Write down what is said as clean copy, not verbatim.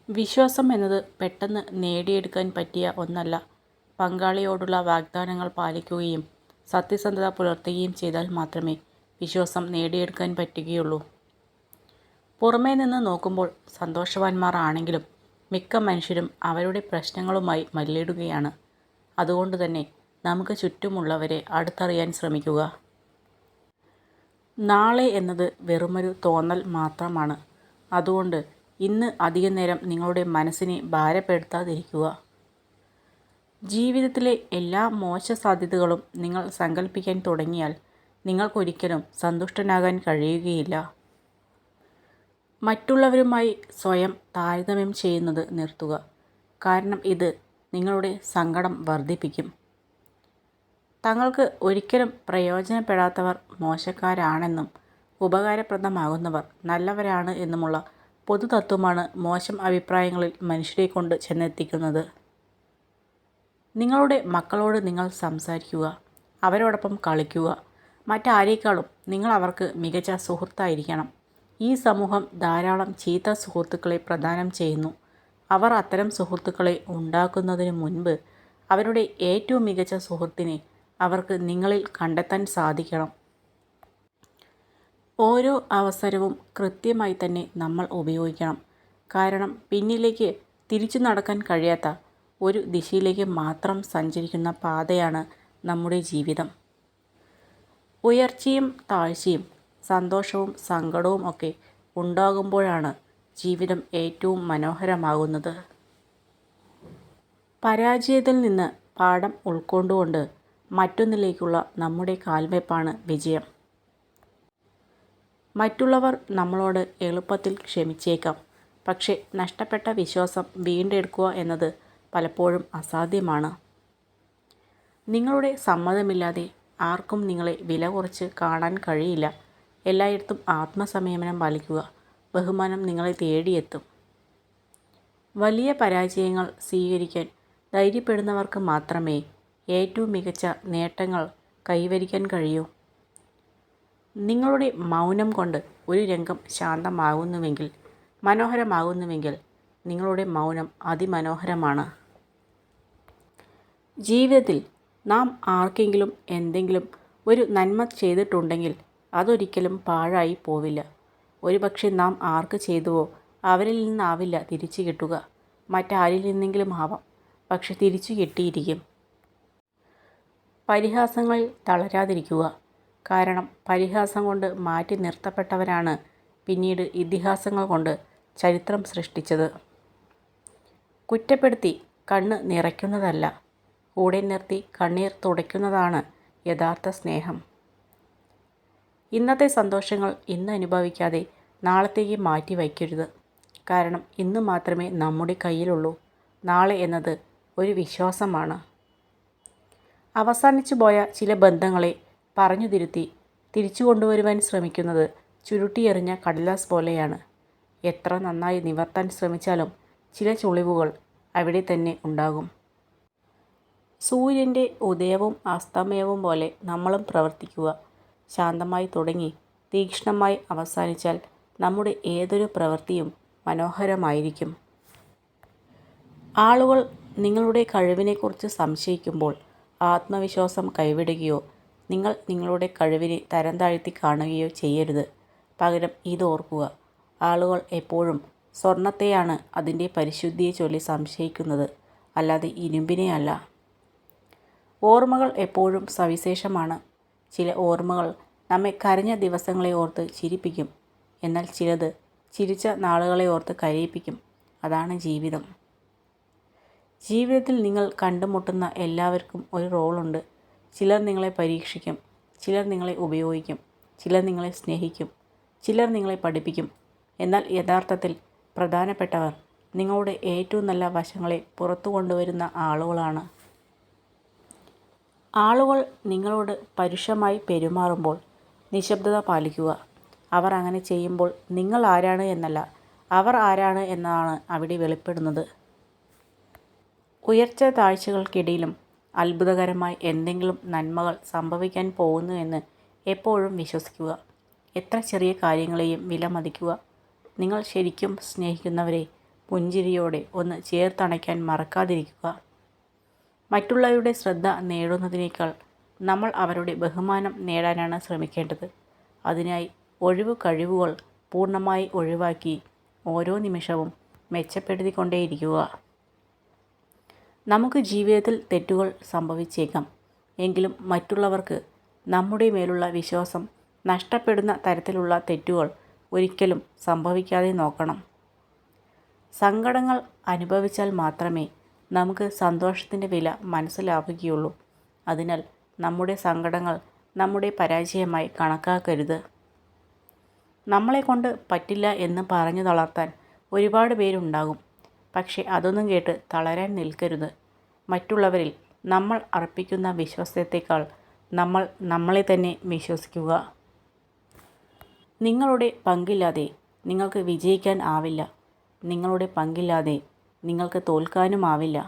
വിശ്വാസം എന്നത് പെട്ടെന്ന് നേടിയെടുക്കാൻ പറ്റിയ ഒന്നല്ല. പങ്കാളിയോടുള്ള വാഗ്ദാനങ്ങൾ പാലിക്കുകയും സത്യസന്ധത പുലർത്തുകയും ചെയ്താൽ മാത്രമേ വിശ്വാസം നേടിയെടുക്കാൻ പറ്റുകയുള്ളൂ. പുറമേ നിന്ന് നോക്കുമ്പോൾ സന്തോഷവാന്മാർ ആണെങ്കിലും മിക്ക മനുഷ്യരും അവരുടെ പ്രശ്നങ്ങളുമായി മല്ലിടുകയാണ്. അതുകൊണ്ട് തന്നെ നമുക്ക് ചുറ്റുമുള്ളവരെ അടുത്തറിയാൻ ശ്രമിക്കുക. നാളെ എന്നത് വെറുമൊരു തോന്നൽ മാത്രമാണ്. അതുകൊണ്ട് ഇന്ന് അധികം നേരം നിങ്ങളുടെ മനസ്സിനെ ഭാരപ്പെടുത്താതിരിക്കുക. ജീവിതത്തിലെ എല്ലാ മോശ സാധ്യതകളും നിങ്ങൾ സങ്കല്പിക്കാൻ തുടങ്ങിയാൽ നിങ്ങൾക്കൊരിക്കലും സന്തുഷ്ടനാകാൻ കഴിയുകയില്ല. മറ്റുള്ളവരുമായി സ്വയം താരതമ്യം ചെയ്യുന്നത് നിർത്തുക. കാരണം ഇത് നിങ്ങളുടെ സങ്കടം വർദ്ധിപ്പിക്കും. തങ്ങൾക്ക് ഒരിക്കലും പ്രയോജനപ്പെടാത്തവർ മോശക്കാരാണെന്നും ഉപകാരപ്രദമാകുന്നവർ നല്ലവരാണ് എന്നുമുള്ള പൊതുതത്വമാണ് മോശം അഭിപ്രായങ്ങളിൽ മനുഷ്യരെ കൊണ്ട് ചെന്നെത്തിക്കുന്നത്. നിങ്ങളുടെ മക്കളോട് നിങ്ങൾ സംസാരിക്കുക, അവരോടൊപ്പം കളിക്കുക. മറ്റാരേക്കാളും നിങ്ങൾ അവർക്ക് മികച്ച സുഹൃത്തായിരിക്കണം. ഈ സമൂഹം ധാരാളം ചീത്ത സുഹൃത്തുക്കളെ പ്രദാനം ചെയ്യുന്നു. അവർ അത്തരം സുഹൃത്തുക്കളെ ഉണ്ടാക്കുന്നതിന് മുൻപ് അവരുടെ ഏറ്റവും മികച്ച സുഹൃത്തിനെ അവർക്ക് നിങ്ങളിൽ കണ്ടെത്താൻ സാധിക്കണം. ഓരോ അവസരവും കൃത്യമായി തന്നെ നമ്മൾ ഉപയോഗിക്കണം. കാരണം പിന്നിലേക്ക് തിരിച്ചു നടക്കാൻ കഴിയാത്ത ഒരു ദിശയിലേക്ക് മാത്രം സഞ്ചരിക്കുന്ന പാതയാണ് നമ്മുടെ ജീവിതം. ഉയർച്ചയും താഴ്ചയും സന്തോഷവും സങ്കടവും ഒക്കെ ഉണ്ടാകുമ്പോഴാണ് ജീവിതം ഏറ്റവും മനോഹരമാകുന്നത്. പരാജയത്തിൽ നിന്ന് പാഠം ഉൾക്കൊണ്ടുകൊണ്ട് മറ്റൊന്നിലേക്കുള്ള നമ്മുടെ കാൽവെപ്പാണ് വിജയം. മറ്റുള്ളവർ നമ്മളോട് എളുപ്പത്തിൽ ക്ഷമിച്ചേക്കാം. പക്ഷേ നഷ്ടപ്പെട്ട വിശ്വാസം വീണ്ടെടുക്കുക എന്നത് പലപ്പോഴും അസാധ്യമാണ്. നിങ്ങളുടെ സമ്മതമില്ലാതെ ആർക്കും നിങ്ങളെ വില കുറച്ച് കാണാൻ കഴിയില്ല. എല്ലായിടത്തും ആത്മസംയമനം പാലിക്കുക. ബഹുമാനം നിങ്ങളെ തേടിയെത്തും. വലിയ പരാജയങ്ങൾ സ്വീകരിക്കാൻ ധൈര്യപ്പെടുന്നവർക്ക് മാത്രമേ ഏറ്റവും മികച്ച നേട്ടങ്ങൾ കൈവരിക്കാൻ കഴിയൂ. നിങ്ങളുടെ മൗനം കൊണ്ട് ഒരു രംഗം ശാന്തമാകുന്നുവെങ്കിൽ, മനോഹരമാകുന്നുവെങ്കിൽ നിങ്ങളുടെ മൗനം അതിമനോഹരമാണ്. ജീവിതത്തിൽ നാം ആർക്കെങ്കിലും എന്തെങ്കിലും ഒരു നന്മ ചെയ്തിട്ടുണ്ടെങ്കിൽ അതൊരിക്കലും പാഴായി പോവില്ല. ഒരുപക്ഷെ നാം ആർക്ക് ചെയ്തുവോ അവരിൽ നിന്നാവില്ല തിരിച്ചു കിട്ടുക. മറ്റാരിൽ നിന്നെങ്കിലും ആവാം, പക്ഷെ തിരിച്ചു കിട്ടിയിരിക്കും. പരിഹാസങ്ങളിൽ തളരാതിരിക്കുക. കാരണം പരിഹാസം കൊണ്ട് മാറ്റി നിർത്തപ്പെട്ടവരാണ് പിന്നീട് ഇതിഹാസങ്ങൾ കൊണ്ട് ചരിത്രം സൃഷ്ടിച്ചത്. കുറ്റപ്പെടുത്തി കണ്ണ് നിറയ്ക്കുന്നതല്ല, കൂടെ നിർത്തി കണ്ണീർ തുടയ്ക്കുന്നതാണ് യഥാർത്ഥ സ്നേഹം. ഇന്നത്തെ സന്തോഷങ്ങൾ ഇന്ന് അനുഭവിക്കാതെ നാളത്തേക്ക് മാറ്റി വയ്ക്കരുത്. കാരണം ഇന്ന് മാത്രമേ നമ്മുടെ കയ്യിലുള്ളൂ. നാളെ എന്നത് ഒരു വിശ്വാസമാണ്. അവസാനിച്ചു പോയ ചില ബന്ധങ്ങളെ പറഞ്ഞു തിരുത്തി തിരിച്ചു കൊണ്ടുവരുവാൻ ശ്രമിക്കുന്നത് ചുരുട്ടിയെറിഞ്ഞ കടലാസ് പോലെയാണ്. എത്ര നന്നായി നിവർത്താൻ ശ്രമിച്ചാലും ചില ചുളിവുകൾ അവിടെ തന്നെ ഉണ്ടാകും. സൂര്യൻ്റെ ഉദയവും അസ്തമയവും പോലെ നമ്മളും പ്രവർത്തിക്കുക. ശാന്തമായി തുടങ്ങി തീക്ഷ്ണമായി അവസാനിച്ചാൽ നമ്മുടെ ഏതൊരു പ്രവൃത്തിയും മനോഹരമായിരിക്കും. ആളുകൾ നിങ്ങളുടെ കഴിവിനെക്കുറിച്ച് സംശയിക്കുമ്പോൾ ആത്മവിശ്വാസം കൈവിടുകയോ നിങ്ങൾ നിങ്ങളുടെ കഴിവിനെ തരം താഴ്ത്തി കാണുകയോ ചെയ്യരുത്. പകരം ഇതോർക്കുക, ആളുകൾ എപ്പോഴും സ്വർണത്തെയാണ് അതിൻ്റെ പരിശുദ്ധിയെ ചൊല്ലി സംശയിക്കുന്നത്, അല്ലാതെ ഇരുമ്പിനെ അല്ല. ഓർമ്മകൾ എപ്പോഴും സവിശേഷമാണ്. ചില ഓർമ്മകൾ നമ്മെ കരഞ്ഞ ദിവസങ്ങളെ ഓർത്ത് ചിരിപ്പിക്കും. എന്നാൽ ചിലത് ചിരിച്ച നാളുകളെ ഓർത്ത് കരയിപ്പിക്കും. അതാണ് ജീവിതം. ജീവിതത്തിൽ നിങ്ങൾ കണ്ടുമുട്ടുന്ന എല്ലാവർക്കും ഒരു റോളുണ്ട്. ചിലർ നിങ്ങളെ പരീക്ഷിക്കും, ചിലർ നിങ്ങളെ ഉപയോഗിക്കും, ചിലർ നിങ്ങളെ സ്നേഹിക്കും, ചിലർ നിങ്ങളെ പഠിപ്പിക്കും. എന്നാൽ യഥാർത്ഥത്തിൽ പ്രധാനപ്പെട്ടവർ നിങ്ങളുടെ ഏറ്റവും നല്ല വശങ്ങളെ പുറത്തു കൊണ്ടുവരുന്ന ആളുകളാണ്. ആളുകൾ നിങ്ങളോട് പരുഷമായി പെരുമാറുമ്പോൾ നിശബ്ദത പാലിക്കുക. അവർ അങ്ങനെ ചെയ്യുമ്പോൾ നിങ്ങൾ ആരാണ് എന്നല്ല, അവർ ആരാണ് എന്നാണ് അവിടെ വെളിപ്പെടുന്നത്. ഉയർച്ച താഴ്ചകൾക്കിടയിലും അത്ഭുതകരമായി എന്തെങ്കിലും നന്മകൾ സംഭവിക്കാൻ പോകുന്നു എന്ന് എപ്പോഴും വിശ്വസിക്കുക. എത്ര ചെറിയ കാര്യങ്ങളെയും വിലമതിക്കുക. നിങ്ങൾ ശരിക്കും സ്നേഹിക്കുന്നവരെ പുഞ്ചിരിയോടെ ഒന്ന് ചേർത്തണയ്ക്കാൻ മറക്കാതിരിക്കുക. മറ്റുള്ളവരുടെ ശ്രദ്ധ നേടുന്നതിനേക്കാൾ നമ്മൾ അവരുടെ ബഹുമാനം നേടാനാണ് ശ്രമിക്കേണ്ടത്. അതിനായി കഴിവുകൾ പൂർണ്ണമായി ഒഴിവാക്കി ഓരോ നിമിഷവും മെച്ചപ്പെടുത്തിക്കൊണ്ടേയിരിക്കുക. നമുക്ക് ജീവിതത്തിൽ തെറ്റുകൾ സംഭവിച്ചേക്കാം. എങ്കിലും മറ്റുള്ളവർക്ക് നമ്മുടെ മേലുള്ള വിശ്വാസം നഷ്ടപ്പെടുന്ന തരത്തിലുള്ള തെറ്റുകൾ ഒരിക്കലും സംഭവിക്കാതെ നോക്കണം. സങ്കടങ്ങൾ അനുഭവിച്ചാൽ മാത്രമേ നമുക്ക് സന്തോഷത്തിൻ്റെ വില മനസ്സിലാവുകയുള്ളൂ. അതിനാൽ നമ്മുടെ സങ്കടങ്ങൾ നമ്മുടെ പരാജയമായി കണക്കാക്കരുത്. നമ്മളെക്കൊണ്ട് പറ്റില്ല എന്ന് പറഞ്ഞു തളർത്താൻ ഒരുപാട് പേരുണ്ടാകും. പക്ഷേ അതൊന്നും കേട്ട് തളരാൻ നിൽക്കരുത്. മറ്റുള്ളവരിൽ നമ്മൾ അർപ്പിക്കുന്ന വിശ്വാസത്തേക്കാൾ നമ്മൾ നമ്മളെ തന്നെ വിശ്വസിക്കുക. നിങ്ങളുടെ പങ്കില്ലാതെ നിങ്ങൾക്ക് വിജയിക്കാൻ ആവില്ല. നിങ്ങളുടെ പങ്കില്ലാതെ നിങ്ങൾക്ക് തോൽക്കാനുമാവില്ല.